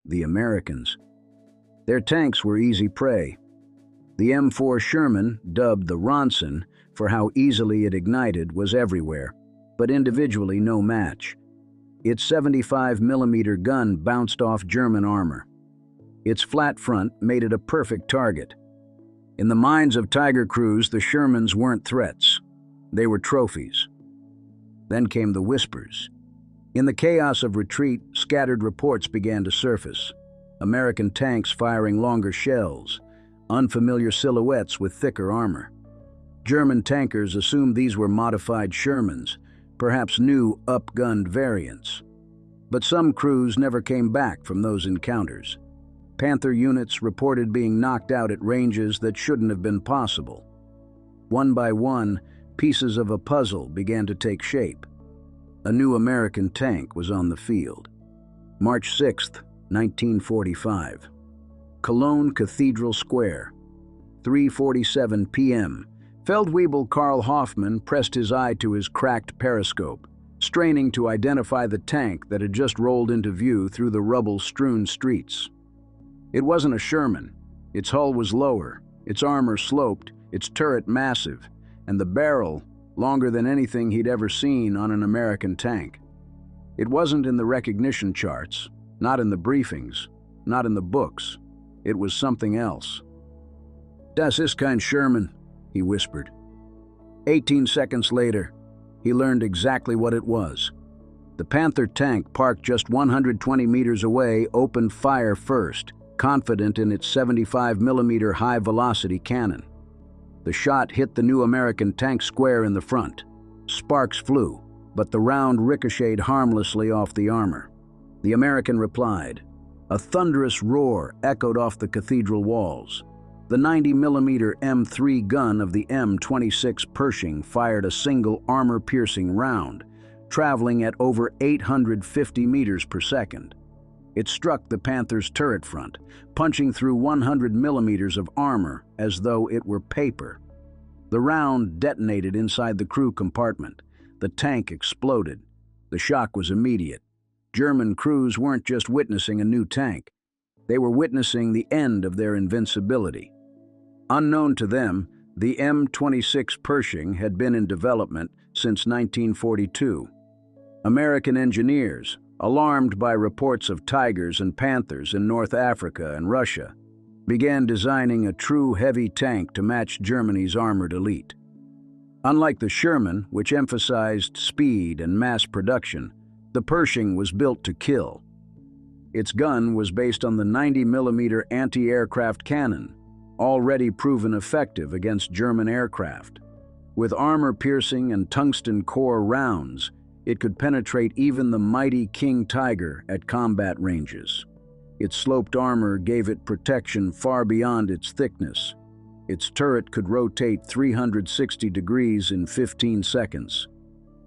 the Americans. Their tanks were easy prey. The M4 Sherman, dubbed the Ronson for how easily it ignited, was everywhere, but individually no match. Its 75mm gun bounced off German armor. Its flat front made it a perfect target. In the minds of Tiger crews, the Shermans weren't threats. They were trophies. Then came the whispers. In the chaos of retreat, scattered reports began to surface. American tanks firing longer shells, unfamiliar silhouettes with thicker armor. German tankers assumed these were modified Shermans, perhaps new up-gunned variants. But some crews never came back from those encounters. Panther units reported being knocked out at ranges that shouldn't have been possible. One by one, pieces of a puzzle began to take shape. A new American tank was on the field. March 6, 1945. Cologne Cathedral Square. 3:47 p.m. Feldwebel Karl Hoffmann pressed his eye to his cracked periscope, straining to identify the tank that had just rolled into view through the rubble-strewn streets. It wasn't a Sherman. Its hull was lower, its armor sloped, its turret massive, and the barrel longer than anything he'd ever seen on an American tank. It wasn't in the recognition charts, not in the briefings, not in the books. It was something else. "Das ist kein Sherman," he whispered. 18 seconds later, he learned exactly what it was. The Panther tank, parked just 120 meters away, opened fire first, confident in its 75mm high-velocity cannon. The shot hit the new American tank square in the front. Sparks flew, but the round ricocheted harmlessly off the armor. The American replied. A thunderous roar echoed off the cathedral walls. The 90mm M3 gun of the M26 Pershing fired a single armor-piercing round, traveling at over 850 meters per second. It struck the Panther's turret front, punching through 100 millimeters of armor as though it were paper. The round detonated inside the crew compartment. The tank exploded. The shock was immediate. German crews weren't just witnessing a new tank. They were witnessing the end of their invincibility. Unknown to them, the M26 Pershing had been in development since 1942. American engineers, alarmed by reports of Tigers and Panthers in North Africa and Russia, began designing a true heavy tank to match Germany's armored elite. Unlike the Sherman, which emphasized speed and mass production, the Pershing was built to kill. Its gun was based on the 90mm anti-aircraft cannon, already proven effective against German aircraft. With armor-piercing and tungsten core rounds, it could penetrate even the mighty King Tiger at combat ranges. Its sloped armor gave it protection far beyond its thickness. Its turret could rotate 360 degrees in 15 seconds.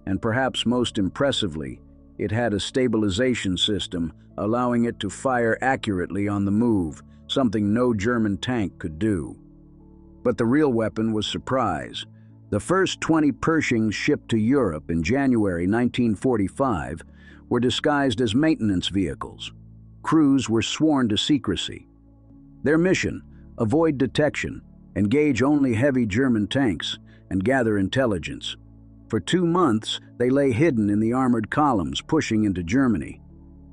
And perhaps most impressively, it had a stabilization system allowing it to fire accurately on the move, something no German tank could do. But the real weapon was surprise. The first 20 Pershings shipped to Europe in January 1945 were disguised as maintenance vehicles. Crews were sworn to secrecy. Their mission: avoid detection, engage only heavy German tanks, and gather intelligence. For 2 months, they lay hidden in the armored columns pushing into Germany.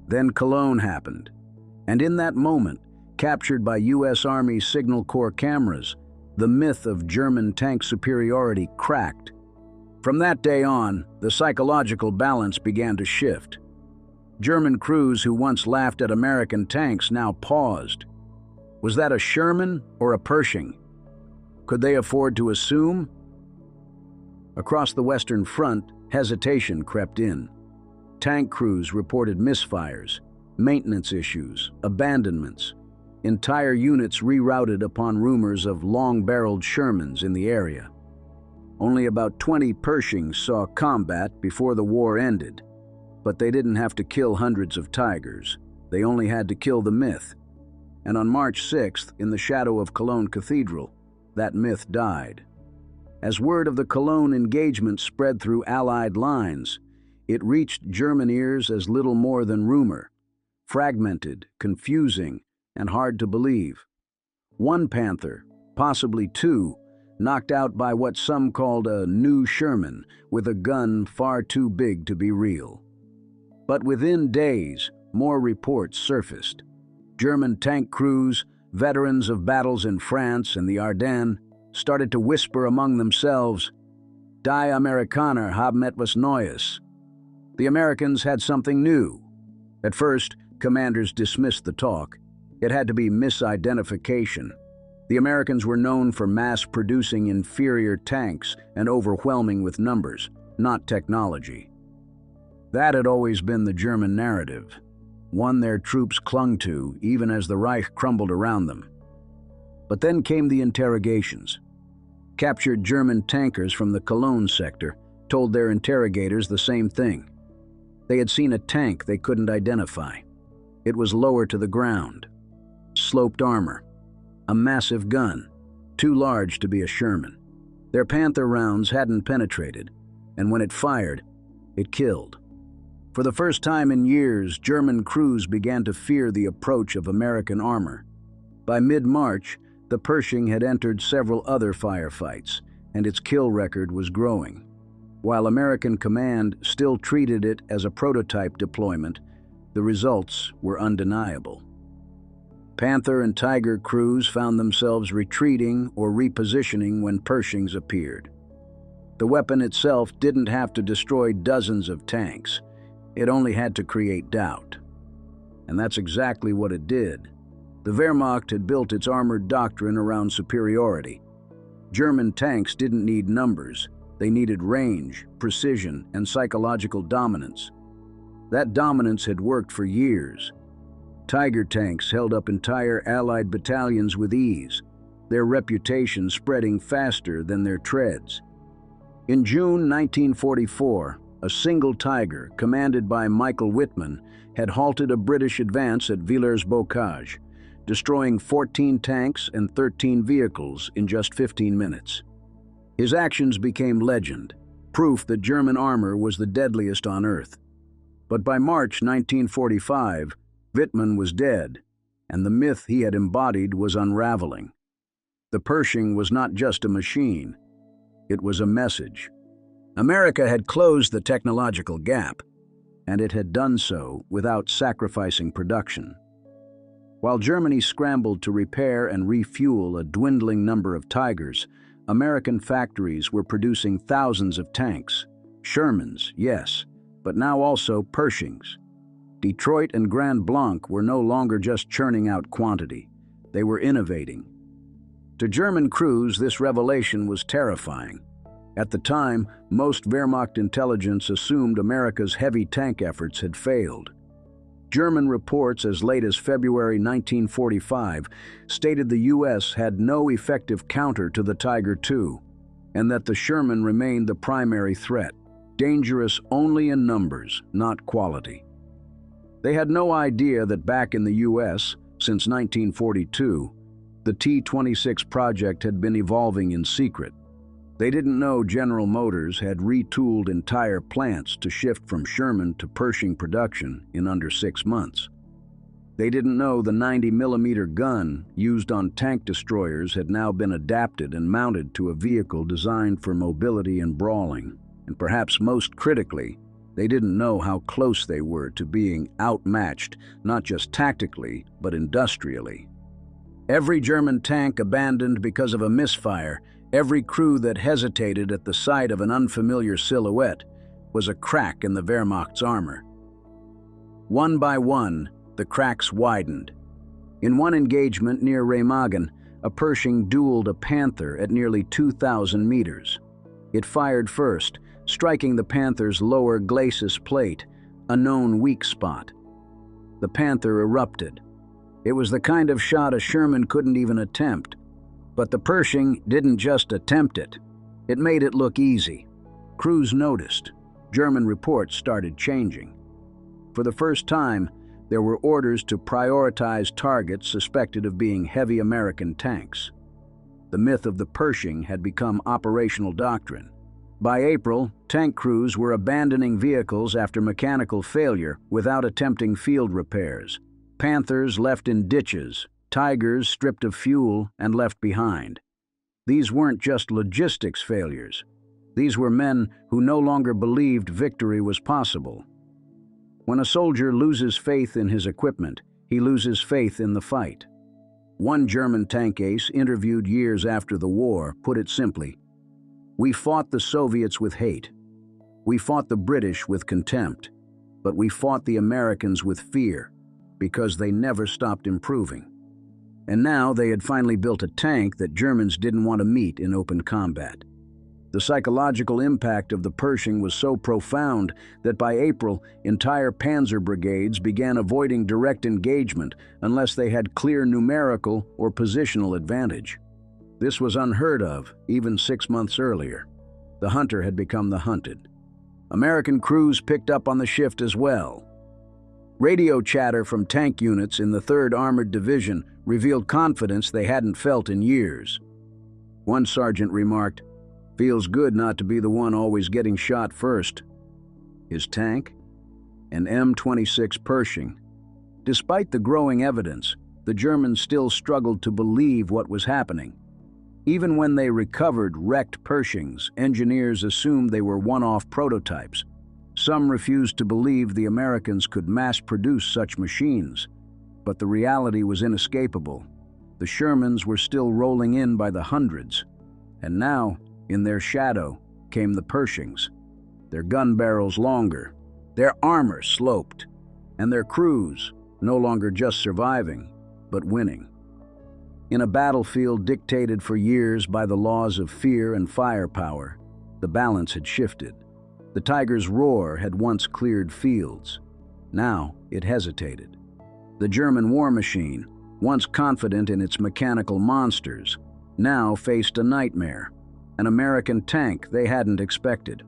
Then Cologne happened, and in that moment, captured by U.S. Army Signal Corps cameras, the myth of German tank superiority cracked. From that day on, the psychological balance began to shift. German crews who once laughed at American tanks now paused. Was that a Sherman or a Pershing? Could they afford to assume? Across the Western Front, hesitation crept in. Tank crews reported misfires, maintenance issues, abandonments. Entire units rerouted upon rumors of long-barreled Shermans in the area. Only about 20 Pershings saw combat before the war ended, but they didn't have to kill hundreds of Tigers. They only had to kill the myth. And on March 6th, in the shadow of Cologne Cathedral, that myth died. As word of the Cologne engagement spread through Allied lines, it reached German ears as little more than rumor. fragmented, confusing, and hard to believe. One Panther, possibly two, knocked out by what some called a new Sherman with a gun far too big to be real. But within days, more reports surfaced. German tank crews, veterans of battles in France and the Ardennes, started to whisper among themselves, "Die Amerikaner haben etwas Neues." The Americans had something new. At first, commanders dismissed the talk. It had to be misidentification. The Americans were known for mass-producing inferior tanks and overwhelming with numbers, not technology. That had always been the German narrative, one their troops clung to even as the Reich crumbled around them. But then came the interrogations. Captured German tankers from the Cologne sector told their interrogators the same thing. They had seen a tank they couldn't identify. It was lower to the ground. Sloped armor. A massive gun, too large to be a Sherman. Their Panther rounds hadn't penetrated, and when it fired, it killed. For the first time in years, German crews began to fear the approach of American armor. By mid-March, the Pershing had entered several other firefights, and its kill record was growing. While American command still treated it as a prototype deployment, the results were undeniable. Panther and Tiger crews found themselves retreating or repositioning when Pershings appeared. The weapon itself didn't have to destroy dozens of tanks. It only had to create doubt. And that's exactly what it did. The Wehrmacht had built its armored doctrine around superiority. German tanks didn't need numbers. They needed range, precision, and psychological dominance. That dominance had worked for years. Tiger tanks held up entire Allied battalions with ease, their reputation spreading faster than their treads. In June 1944, a single Tiger, commanded by Michael Wittmann, had halted a British advance at Villers-Bocage, destroying 14 tanks and 13 vehicles in just 15 minutes. His actions became legend, proof that German armor was the deadliest on Earth. But by March 1945, Wittmann was dead, and the myth he had embodied was unraveling. The Pershing was not just a machine, it was a message. America had closed the technological gap, and it had done so without sacrificing production. While Germany scrambled to repair and refuel a dwindling number of Tigers, American factories were producing thousands of tanks. Shermans, yes, but now also Pershings. Detroit and Grand Blanc were no longer just churning out quantity. They were innovating. To German crews, this revelation was terrifying. At the time, most Wehrmacht intelligence assumed America's heavy tank efforts had failed. German reports as late as February 1945 stated the U.S. had no effective counter to the Tiger II, and that the Sherman remained the primary threat, dangerous only in numbers, not quality. They had no idea that back in the U.S., since 1942, the T-26 project had been evolving in secret. They didn't know General Motors had retooled entire plants to shift from Sherman to Pershing production in under 6 months. They didn't know the 90mm gun used on tank destroyers had now been adapted and mounted to a vehicle designed for mobility and brawling. And perhaps most critically, they didn't know how close they were to being outmatched, not just tactically, but industrially. Every German tank abandoned because of a misfire, every crew that hesitated at the sight of an unfamiliar silhouette, was a crack in the Wehrmacht's armor. One by one, the cracks widened. In one engagement near Remagen, a Pershing dueled a Panther at nearly 2,000 meters. It fired first, striking the Panther's lower glacis plate, a known weak spot. The Panther erupted. It was the kind of shot a Sherman couldn't even attempt. But the Pershing didn't just attempt it. It made it look easy. Crews noticed. German reports started changing. For the first time, there were orders to prioritize targets suspected of being heavy American tanks. The myth of the Pershing had become operational doctrine. By April, tank crews were abandoning vehicles after mechanical failure without attempting field repairs. Panthers left in ditches, Tigers stripped of fuel and left behind. These weren't just logistics failures. These were men who no longer believed victory was possible. When a soldier loses faith in his equipment, he loses faith in the fight. One German tank ace, interviewed years after the war, put it simply, "We fought the Soviets with hate. We fought the British with contempt. But we fought the Americans with fear, because they never stopped improving." And now they had finally built a tank that Germans didn't want to meet in open combat. The psychological impact of the Pershing was so profound that by April, entire panzer brigades began avoiding direct engagement unless they had clear numerical or positional advantage. This was unheard of even 6 months earlier. The hunter had become the hunted. American crews picked up on the shift as well. Radio chatter from tank units in the 3rd Armored Division revealed confidence they hadn't felt in years. One sergeant remarked, "Feels good not to be the one always getting shot first." His tank? An M26 Pershing. Despite the growing evidence, the Germans still struggled to believe what was happening. Even when they recovered wrecked Pershings, engineers assumed they were one-off prototypes. Some refused to believe the Americans could mass-produce such machines, but the reality was inescapable. The Shermans were still rolling in by the hundreds, and now, in their shadow, came the Pershings, their gun barrels longer, their armor sloped, and their crews no longer just surviving, but winning. In a battlefield dictated for years by the laws of fear and firepower, the balance had shifted. The Tiger's roar had once cleared fields. Now it hesitated. The German war machine, once confident in its mechanical monsters, now faced a nightmare, an American tank they hadn't expected.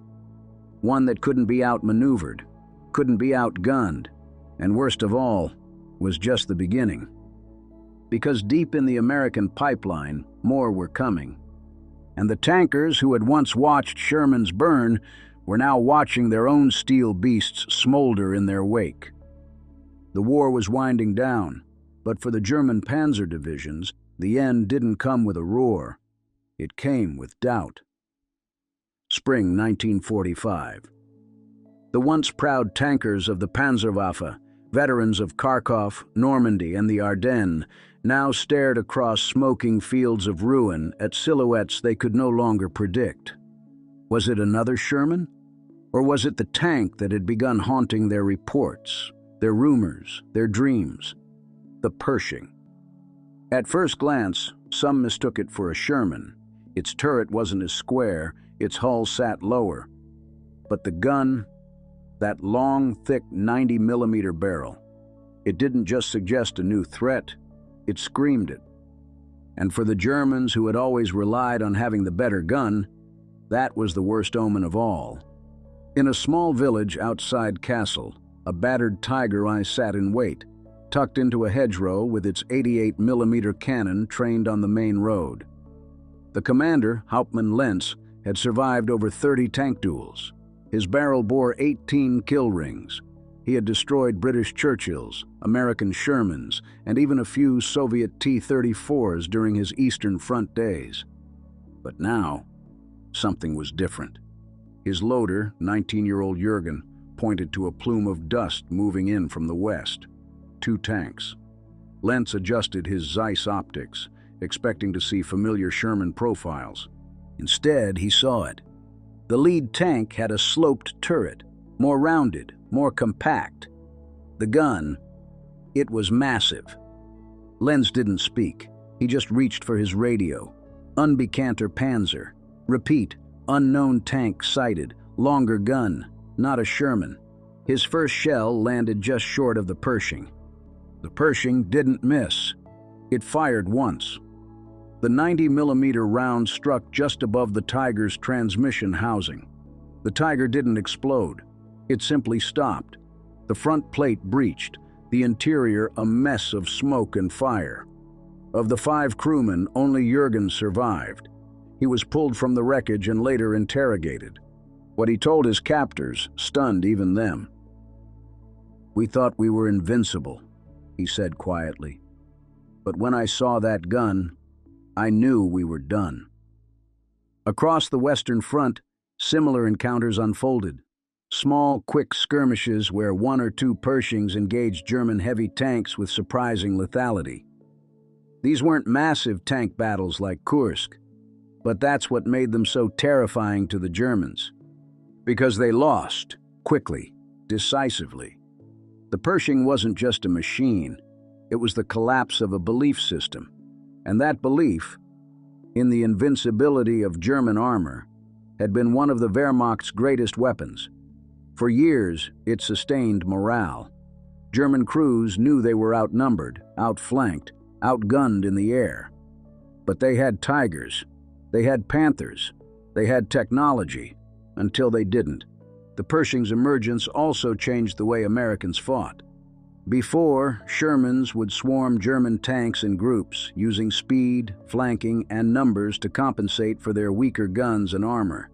One that couldn't be outmaneuvered, couldn't be outgunned, and worst of all, was just the beginning. Because deep in the American pipeline, more were coming. And the tankers who had once watched Shermans burn were now watching their own steel beasts smolder in their wake. The war was winding down, but for the German panzer divisions, the end didn't come with a roar. It came with doubt. Spring 1945. The once proud tankers of the Panzerwaffe, veterans of Kharkov, Normandy, and the Ardennes, now stared across smoking fields of ruin at silhouettes they could no longer predict. Was it another Sherman? Or was it the tank that had begun haunting their reports, their rumors, their dreams? The Pershing. At first glance, some mistook it for a Sherman. Its turret wasn't as square, its hull sat lower. But the gun, that long, thick 90mm barrel, it didn't just suggest a new threat, it screamed it. And for the Germans who had always relied on having the better gun, that was the worst omen of all. In a small village outside Kassel, a battered Tiger I sat in wait, tucked into a hedgerow with its 88mm cannon trained on the main road. The commander, Hauptmann Lenz, had survived over 30 tank duels. His barrel bore 18 kill rings. He had destroyed British Churchills, American Shermans, and even a few Soviet T-34s during his Eastern Front days. But now, something was different. His loader, 19-year-old Jürgen, pointed to a plume of dust moving in from the west. 2 tanks. Lenz adjusted his Zeiss optics, expecting to see familiar Sherman profiles. Instead, he saw it. The lead tank had a sloped turret, more rounded, more compact. The gun, it was massive. Lenz didn't speak. He just reached for his radio. Unbekannter Panzer. Repeat, unknown tank sighted, longer gun, not a Sherman. His first shell landed just short of the Pershing. The Pershing didn't miss. It fired once. The 90mm round struck just above the Tiger's transmission housing. The Tiger didn't explode. It simply stopped. The front plate breached, the interior a mess of smoke and fire. Of the 5 crewmen, only Jürgen survived. He was pulled from the wreckage and later interrogated. What he told his captors stunned even them. "We thought we were invincible," he said quietly. "But when I saw that gun, I knew we were done." Across the Western Front, similar encounters unfolded. Small, quick skirmishes where 1 or 2 Pershings engaged German heavy tanks with surprising lethality. These weren't massive tank battles like Kursk, but that's what made them so terrifying to the Germans. Because they lost, quickly, decisively. The Pershing wasn't just a machine, it was the collapse of a belief system. And that belief, in the invincibility of German armor, had been one of the Wehrmacht's greatest weapons. For years, it sustained morale. German crews knew they were outnumbered, outflanked, outgunned in the air. But they had Tigers, they had Panthers, they had technology, until they didn't. The Pershing's emergence also changed the way Americans fought. Before, Shermans would swarm German tanks in groups, using speed, flanking, and numbers to compensate for their weaker guns and armor.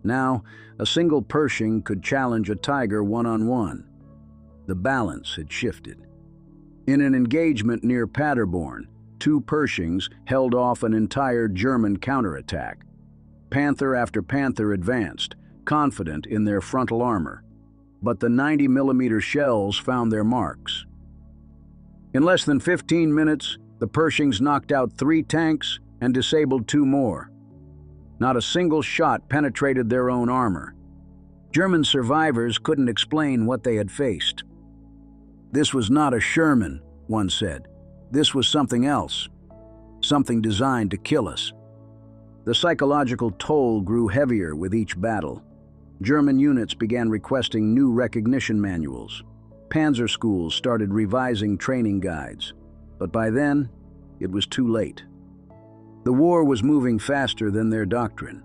Now, a single Pershing could challenge a Tiger one-on-one. The balance had shifted. In an engagement near Paderborn, 2 Pershings held off an entire German counterattack. Panther after Panther advanced, confident in their frontal armor. But the 90mm shells found their marks. In less than 15 minutes, the Pershings knocked out 3 tanks and disabled 2 more. Not a single shot penetrated their own armor. German survivors couldn't explain what they had faced. "This was not a Sherman," one said. "This was something else. Something designed to kill us." The psychological toll grew heavier with each battle. German units began requesting new recognition manuals. Panzer schools started revising training guides. But by then, it was too late. The war was moving faster than their doctrine.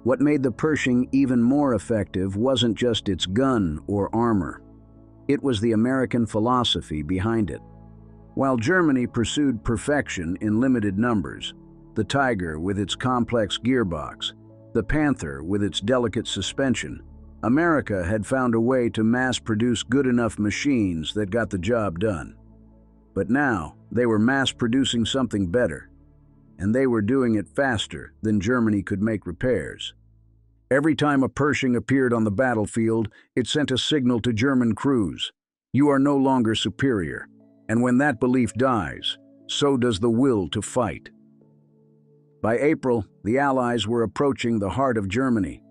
What made the Pershing even more effective wasn't just its gun or armor. It was the American philosophy behind it. While Germany pursued perfection in limited numbers, the Tiger with its complex gearbox, the Panther with its delicate suspension, America had found a way to mass-produce good enough machines that got the job done. But now, they were mass-producing something better, and they were doing it faster than Germany could make repairs. Every time a Pershing appeared on the battlefield, it sent a signal to German crews: you are no longer superior, and when that belief dies, so does the will to fight. By April, the Allies were approaching the heart of Germany.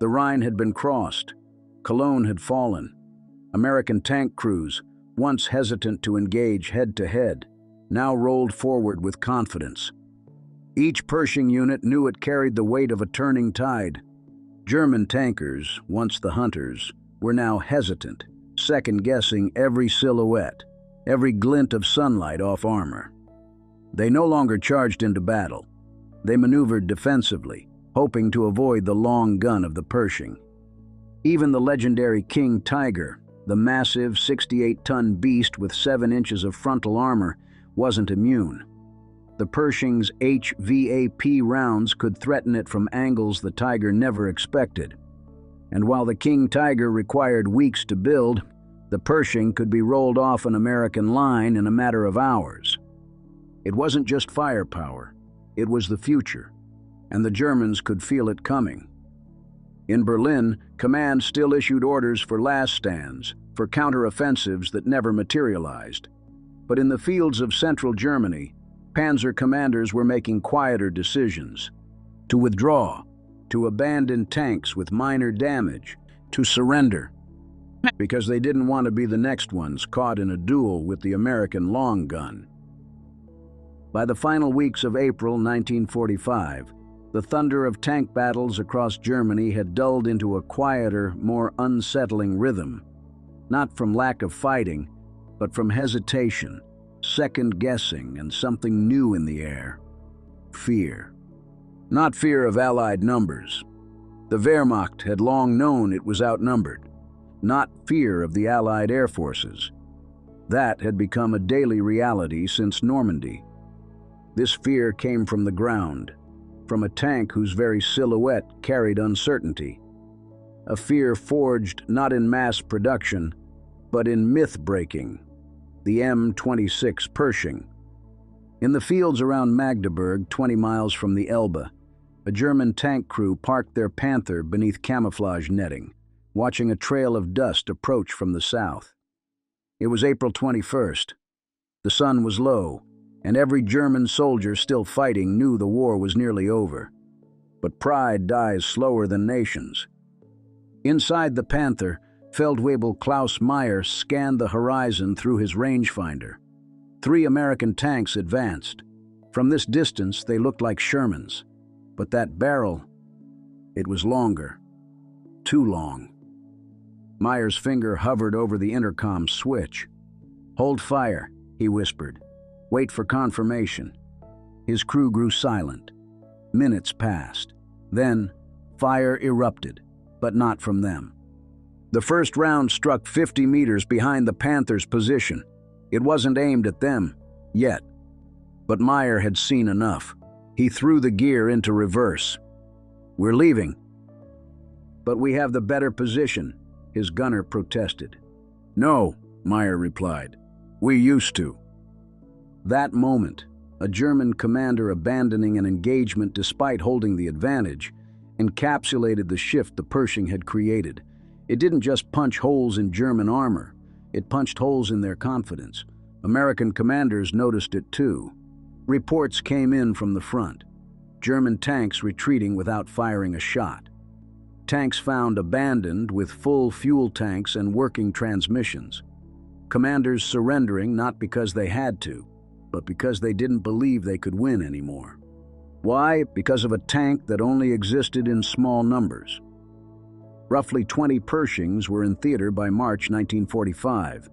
The Rhine had been crossed. Cologne had fallen. American tank crews, once hesitant to engage head-to-head, now rolled forward with confidence. Each Pershing unit knew it carried the weight of a turning tide. German tankers, once the hunters, were now hesitant, second-guessing every silhouette, every glint of sunlight off armor. They no longer charged into battle. They maneuvered defensively, hoping to avoid the long gun of the Pershing. Even the legendary King Tiger, the massive 68-ton beast with 7 inches of frontal armor, wasn't immune. The Pershing's HVAP rounds could threaten it from angles the Tiger never expected. And while the King Tiger required weeks to build, the Pershing could be rolled off an American line in a matter of hours. It wasn't just firepower. It was the future, and the Germans could feel it coming. In Berlin, command still issued orders for last stands, for counteroffensives that never materialized. But in the fields of central Germany, panzer commanders were making quieter decisions: to withdraw, to abandon tanks with minor damage, to surrender, because they didn't want to be the next ones caught in a duel with the American long gun. By the final weeks of April 1945, the thunder of tank battles across Germany had dulled into a quieter, more unsettling rhythm, not from lack of fighting, but from hesitation, second-guessing, and something new in the air: fear. Not fear of Allied numbers. The Wehrmacht had long known it was outnumbered. Not fear of the Allied air forces. That had become a daily reality since Normandy. This fear came from the ground. from a tank whose very silhouette carried uncertainty. A fear forged not in mass production, but in myth-breaking. The M26 Pershing. In the fields around Magdeburg, 20 miles from the Elbe, a German tank crew parked their Panther beneath camouflage netting, watching a trail of dust approach from the south. It was April 21st. The sun was low, and every German soldier still fighting knew the war was nearly over. But pride dies slower than nations. Inside the Panther, Feldwebel Klaus Meyer scanned the horizon through his rangefinder. 3 American tanks advanced. From this distance, they looked like Shermans. But that barrel, it was longer. Too long. Meyer's finger hovered over the intercom switch. "Hold fire," he whispered. "Wait for confirmation." His crew grew silent. Minutes passed. Then, fire erupted, but not from them. The first round struck 50 meters behind the Panther's position. It wasn't aimed at them, yet. But Meyer had seen enough. He threw the gear into reverse. "We're leaving." "But we have the better position," his gunner protested. "No," Meyer replied. "We used to." That moment, a German commander abandoning an engagement despite holding the advantage, encapsulated the shift the Pershing had created. It didn't just punch holes in German armor, it punched holes in their confidence. American commanders noticed it too. Reports came in from the front. German tanks retreating without firing a shot. Tanks found abandoned with full fuel tanks and working transmissions. Commanders surrendering not because they had to, but because they didn't believe they could win anymore. Why? Because of a tank that only existed in small numbers. Roughly 20 Pershings were in theater by March 1945,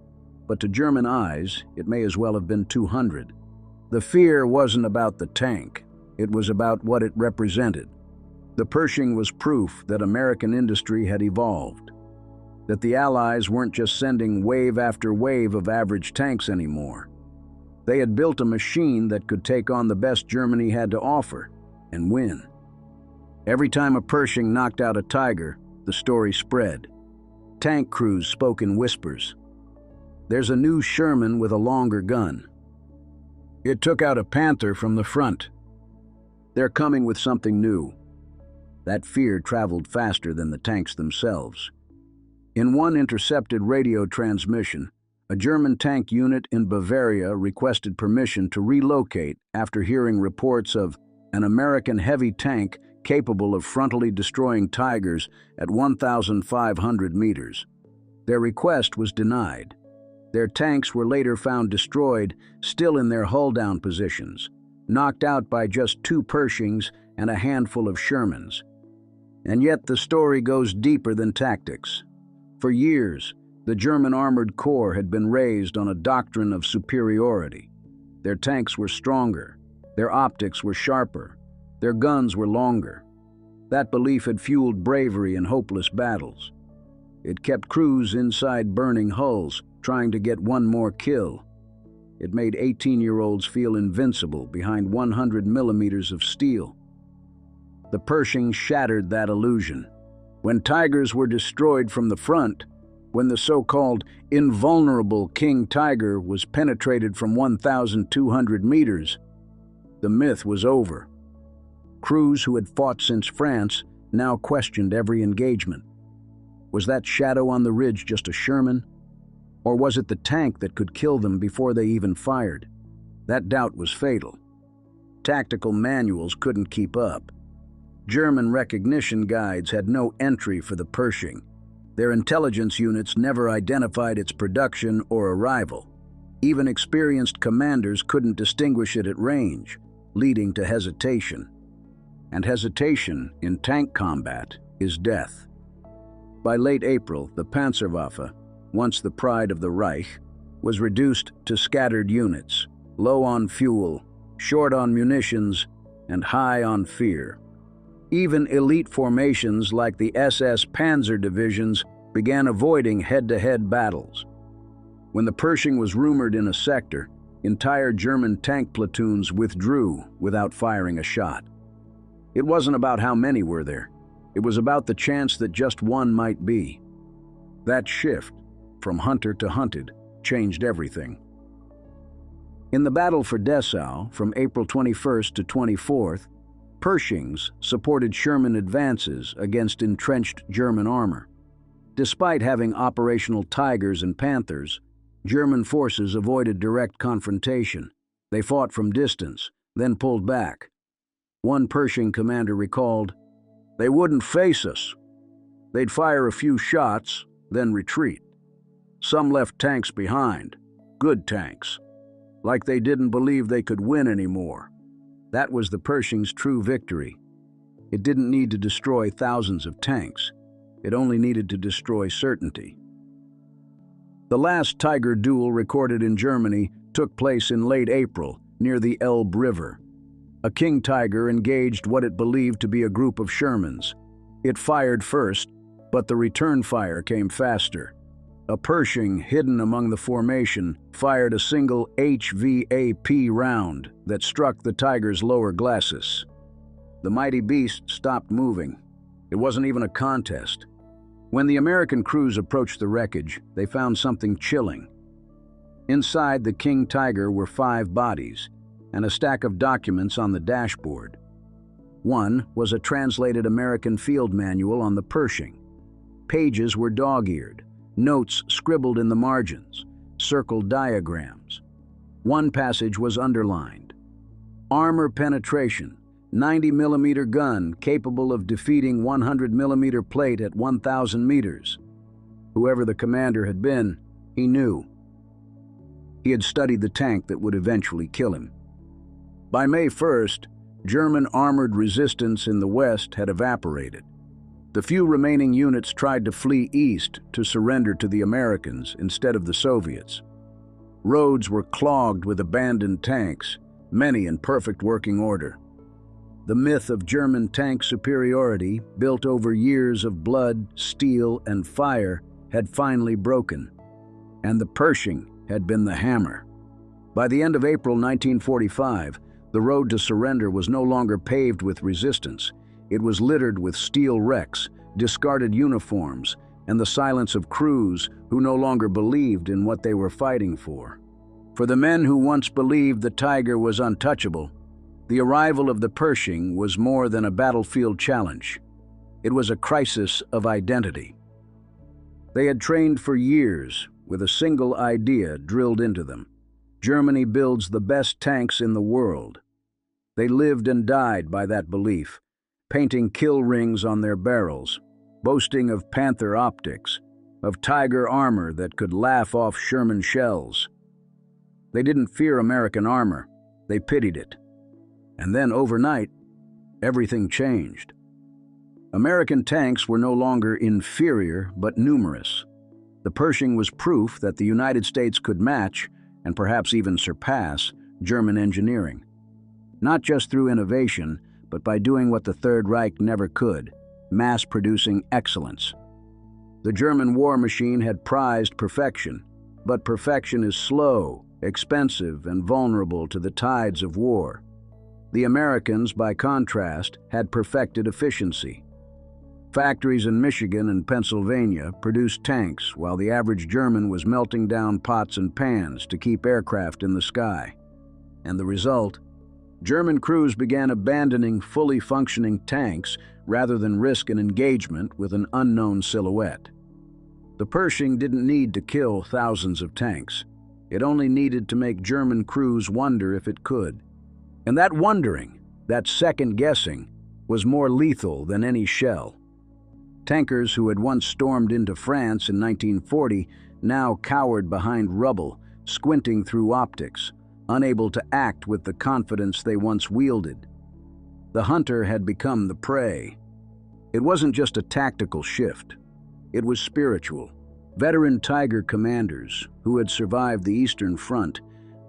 but to German eyes, it may as well have been 200. The fear wasn't about the tank, it was about what it represented. The Pershing was proof that American industry had evolved, that the Allies weren't just sending wave after wave of average tanks anymore. They had built a machine that could take on the best Germany had to offer and win. Every time a Pershing knocked out a Tiger, the story spread. Tank crews spoke in whispers. "There's a new Sherman with a longer gun. It took out a Panther from the front. They're coming with something new." That fear traveled faster than the tanks themselves. In one intercepted radio transmission, a German tank unit in Bavaria requested permission to relocate after hearing reports of an American heavy tank capable of frontally destroying Tigers at 1,500 meters. Their request was denied. Their tanks were later found destroyed, still in their hull-down positions, knocked out by just 2 Pershings and a handful of Shermans. And yet the story goes deeper than tactics. For years, the German Armored Corps had been raised on a doctrine of superiority. Their tanks were stronger, their optics were sharper, their guns were longer. That belief had fueled bravery in hopeless battles. It kept crews inside burning hulls, trying to get one more kill. It made 18-year-olds feel invincible behind 100 millimeters of steel. The Pershing shattered that illusion. When Tigers were destroyed from the front, when the so-called invulnerable King Tiger was penetrated from 1,200 meters, the myth was over. Crews who had fought since France now questioned every engagement. Was that shadow on the ridge just a Sherman? Or was it the tank that could kill them before they even fired? That doubt was fatal. Tactical manuals couldn't keep up. German recognition guides had no entry for the Pershing. Their intelligence units never identified its production or arrival. Even experienced commanders couldn't distinguish it at range, leading to hesitation. And hesitation in tank combat is death. By late April, the Panzerwaffe, once the pride of the Reich, was reduced to scattered units, low on fuel, short on munitions, and high on fear. Even elite formations like the SS Panzer divisions began avoiding head-to-head battles. When the Pershing was rumored in a sector, entire German tank platoons withdrew without firing a shot. It wasn't about how many were there. It was about the chance that just one might be. That shift, from hunter to hunted, changed everything. In the battle for Dessau, from April 21st to 24th, Pershings supported Sherman advances against entrenched German armor. Despite having operational Tigers and Panthers, German forces avoided direct confrontation. They fought from distance, then pulled back. One Pershing commander recalled, "They wouldn't face us. They'd fire a few shots, then retreat. Some left tanks behind, good tanks, like they didn't believe they could win anymore." That was the Pershing's true victory. It didn't need to destroy thousands of tanks. It only needed to destroy certainty. The last Tiger duel recorded in Germany took place in late April, near the Elbe River. A King Tiger engaged what it believed to be a group of Shermans. It fired first, but the return fire came faster. A Pershing hidden among the formation fired a single HVAP round that struck the Tiger's lower glacis. The mighty beast stopped moving. It wasn't even a contest. When the American crews approached the wreckage, they found something chilling. Inside the King Tiger were 5 bodies and a stack of documents on the dashboard. One was a translated American field manual on the Pershing. Pages were dog-eared, notes scribbled in the margins, circled diagrams. One passage was underlined. Armor penetration, 90mm gun capable of defeating 100mm plate at 1,000 meters. Whoever the commander had been, he knew. He had studied the tank that would eventually kill him. By May 1st, German armored resistance in the West had evaporated. The few remaining units tried to flee east to surrender to the Americans instead of the Soviets. Roads were clogged with abandoned tanks, many in perfect working order. The myth of German tank superiority, built over years of blood, steel, and fire, had finally broken, and the Pershing had been the hammer. By the end of April 1945, the road to surrender was no longer paved with resistance. It was littered with steel wrecks, discarded uniforms, and the silence of crews who no longer believed in what they were fighting for. For the men who once believed the Tiger was untouchable, the arrival of the Pershing was more than a battlefield challenge. It was a crisis of identity. They had trained for years with a single idea drilled into them. Germany builds the best tanks in the world. They lived and died by that belief, painting kill rings on their barrels, boasting of Panther optics, of Tiger armor that could laugh off Sherman shells. They didn't fear American armor, they pitied it. And then overnight, everything changed. American tanks were no longer inferior, but numerous. The Pershing was proof that the United States could match, and perhaps even surpass, German engineering. Not just through innovation, but by doing what the Third Reich never could, mass-producing excellence. The German war machine had prized perfection, but perfection is slow, expensive, and vulnerable to the tides of war. The Americans, by contrast, had perfected efficiency. Factories in Michigan and Pennsylvania produced tanks while the average German was melting down pots and pans to keep aircraft in the sky. And the result? German crews began abandoning fully functioning tanks rather than risk an engagement with an unknown silhouette. The Pershing didn't need to kill thousands of tanks. It only needed to make German crews wonder if it could. And that wondering, that second-guessing, was more lethal than any shell. Tankers who had once stormed into France in 1940 now cowered behind rubble, squinting through optics, unable to act with the confidence they once wielded. The hunter had become the prey. It wasn't just a tactical shift. It was spiritual. Veteran Tiger commanders who had survived the Eastern Front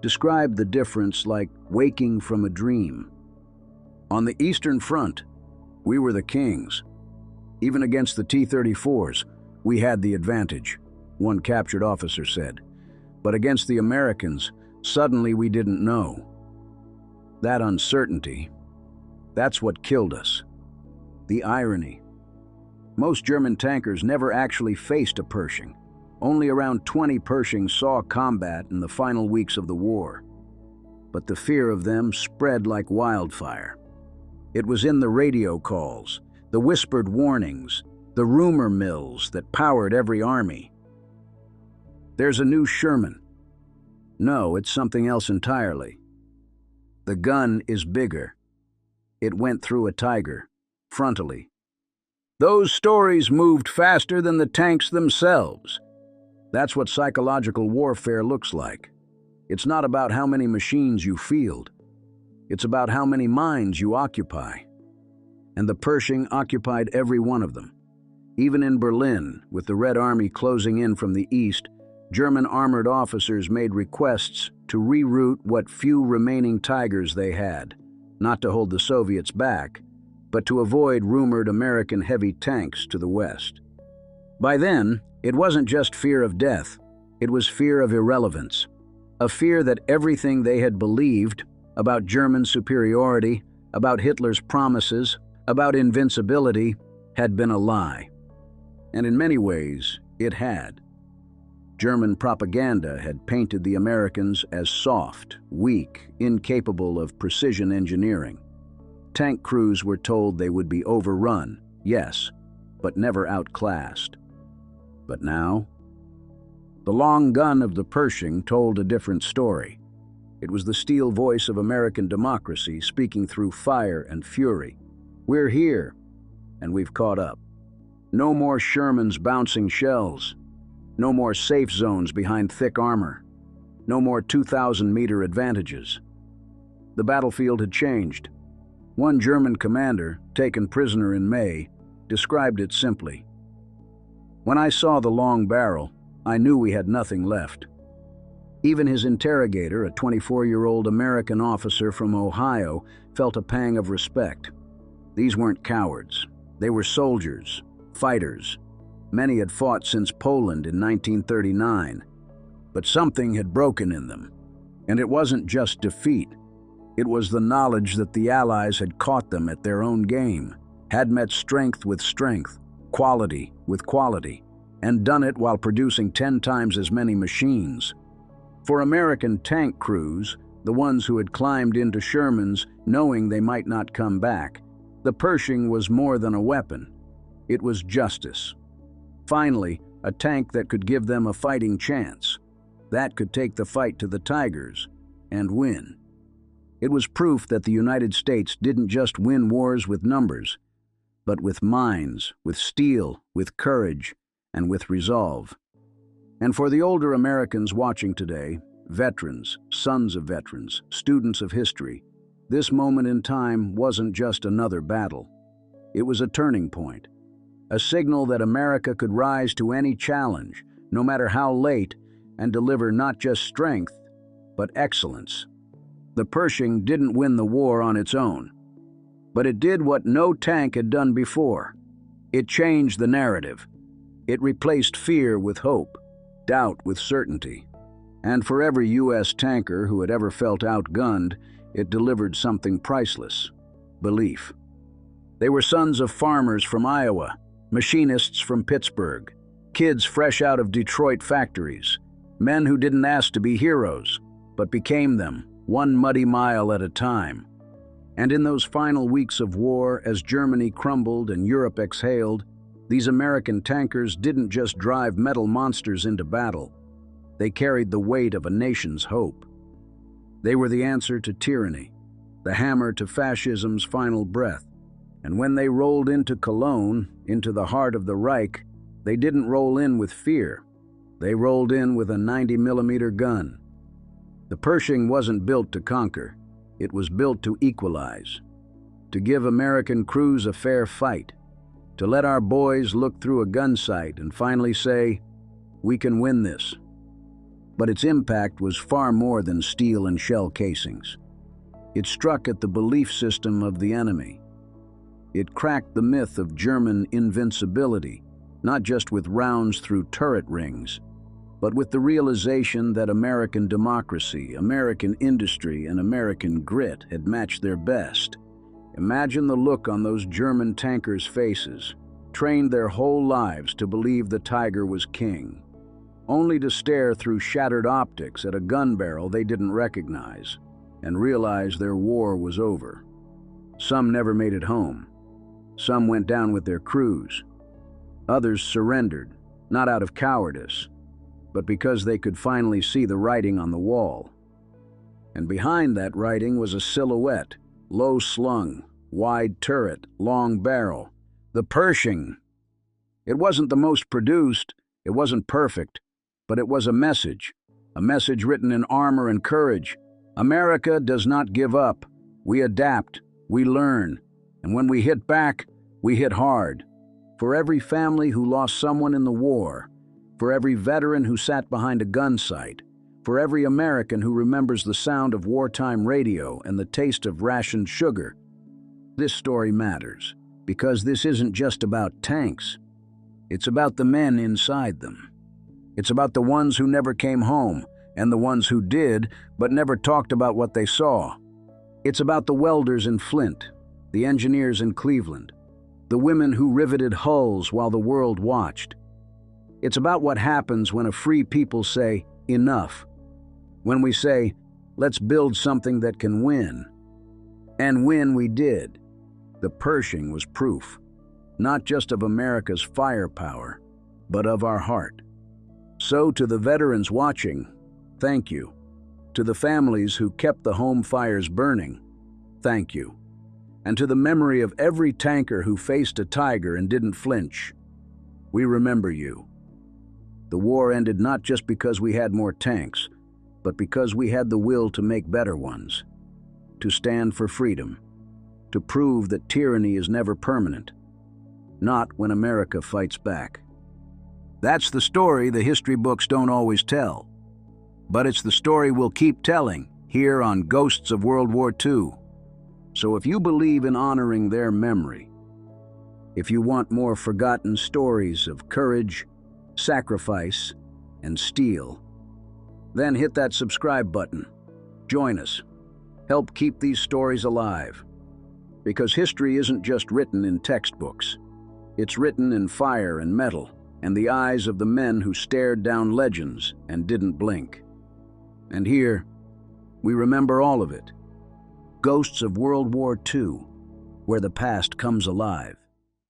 described the difference like waking from a dream. On the Eastern Front, we were the kings. Even against the T-34s, we had the advantage, one captured officer said. But against the Americans, suddenly we didn't know. That uncertainty, That's what killed us. The irony. Most German tankers never actually faced a Pershing. Only around 20 Pershings saw combat in the final weeks of the war. But the fear of them spread like wildfire. It was in the radio calls, the whispered warnings, the rumor mills that powered every army. There's a new Sherman. No, it's something else entirely. The gun is bigger. It went through a tiger, frontally. Those stories moved faster than the tanks themselves. That's what psychological warfare looks like. It's not about how many machines you field. It's about how many minds you occupy. And the Pershing occupied every one of them. Even in Berlin, with the Red Army closing in from the east, German armored officers made requests to reroute what few remaining Tigers they had, not to hold the Soviets back, but to avoid rumored American heavy tanks to the west. By then, it wasn't just fear of death, it was fear of irrelevance, a fear that everything they had believed about German superiority, about Hitler's promises, about invincibility, had been a lie. And in many ways, it had. German propaganda had painted the Americans as soft, weak, incapable of precision engineering. Tank crews were told they would be overrun, yes, but never outclassed. But now, the long gun of the Pershing told a different story. It was the steel voice of American democracy speaking through fire and fury. We're here, and we've caught up. No more Shermans bouncing shells. No more safe zones behind thick armor. No more 2,000-meter advantages. The battlefield had changed. One German commander, taken prisoner in May, described it simply. When I saw the long barrel, I knew we had nothing left. Even his interrogator, a 24-year-old American officer from Ohio, felt a pang of respect. These weren't cowards. They were soldiers, fighters. Many had fought since Poland in 1939. But something had broken in them. And it wasn't just defeat. It was the knowledge that the Allies had caught them at their own game, had met strength with strength, quality with quality, and done it while producing 10 times as many machines. For American tank crews, the ones who had climbed into Shermans knowing they might not come back, the Pershing was more than a weapon. It was justice. Finally, a tank that could give them a fighting chance. That could take the fight to the Tigers and win. It was proof that the United States didn't just win wars with numbers, but with minds, with steel, with courage, and with resolve. And for the older Americans watching today, veterans, sons of veterans, students of history, this moment in time wasn't just another battle. It was a turning point, a signal that America could rise to any challenge, no matter how late, and deliver not just strength, but excellence. The Pershing didn't win the war on its own, but it did what no tank had done before. It changed the narrative. It replaced fear with hope, doubt with certainty. And for every U.S. tanker who had ever felt outgunned, it delivered something priceless: belief. They were sons of farmers from Iowa, machinists from Pittsburgh, kids fresh out of Detroit factories, men who didn't ask to be heroes, but became them, one muddy mile at a time. And in those final weeks of war, as Germany crumbled and Europe exhaled, these American tankers didn't just drive metal monsters into battle. They carried the weight of a nation's hope. They were the answer to tyranny, the hammer to fascism's final breath. And when they rolled into Cologne, into the heart of the Reich, they didn't roll in with fear. They rolled in with a 90-millimeter gun. The Pershing wasn't built to conquer. It was built to equalize, to give American crews a fair fight, to let our boys look through a gun sight and finally say, "We can win this." But its impact was far more than steel and shell casings. It struck at the belief system of the enemy. It cracked the myth of German invincibility, not just with rounds through turret rings, but with the realization that American democracy, American industry, and American grit had matched their best. Imagine the look on those German tankers' faces, trained their whole lives to believe the Tiger was king, only to stare through shattered optics at a gun barrel they didn't recognize and realize their war was over. Some never made it home. Some went down with their crews. Others surrendered, not out of cowardice, but because they could finally see the writing on the wall. And behind that writing was a silhouette, low slung, wide turret, long barrel. The Pershing. It wasn't the most produced, it wasn't perfect, but it was a message written in armor and courage. America does not give up. We adapt, we learn, and when we hit back, we hit hard. For every family who lost someone in the war, for every veteran who sat behind a gun sight, for every American who remembers the sound of wartime radio and the taste of rationed sugar, this story matters, because this isn't just about tanks. It's about the men inside them. It's about the ones who never came home, and the ones who did, but never talked about what they saw. It's about the welders in Flint, the engineers in Cleveland, the women who riveted hulls while the world watched. It's about what happens when a free people say, enough. When we say, let's build something that can win. And win we did. The Pershing was proof, not just of America's firepower, but of our heart. So to the veterans watching, thank you. To the families who kept the home fires burning, thank you. And to the memory of every tanker who faced a Tiger and didn't flinch, we remember you. The war ended not just because we had more tanks, but because we had the will to make better ones, to stand for freedom, to prove that tyranny is never permanent, not when America fights back. That's the story the history books don't always tell, but it's the story we'll keep telling here on Ghosts of World War II. So if you believe in honoring their memory, if you want more forgotten stories of courage, sacrifice, and steel, then hit that subscribe button. Join us. Help keep these stories alive. Because history isn't just written in textbooks. It's written in fire and metal, and the eyes of the men who stared down legends and didn't blink. And here, we remember all of it. Ghosts of World War II, where the past comes alive.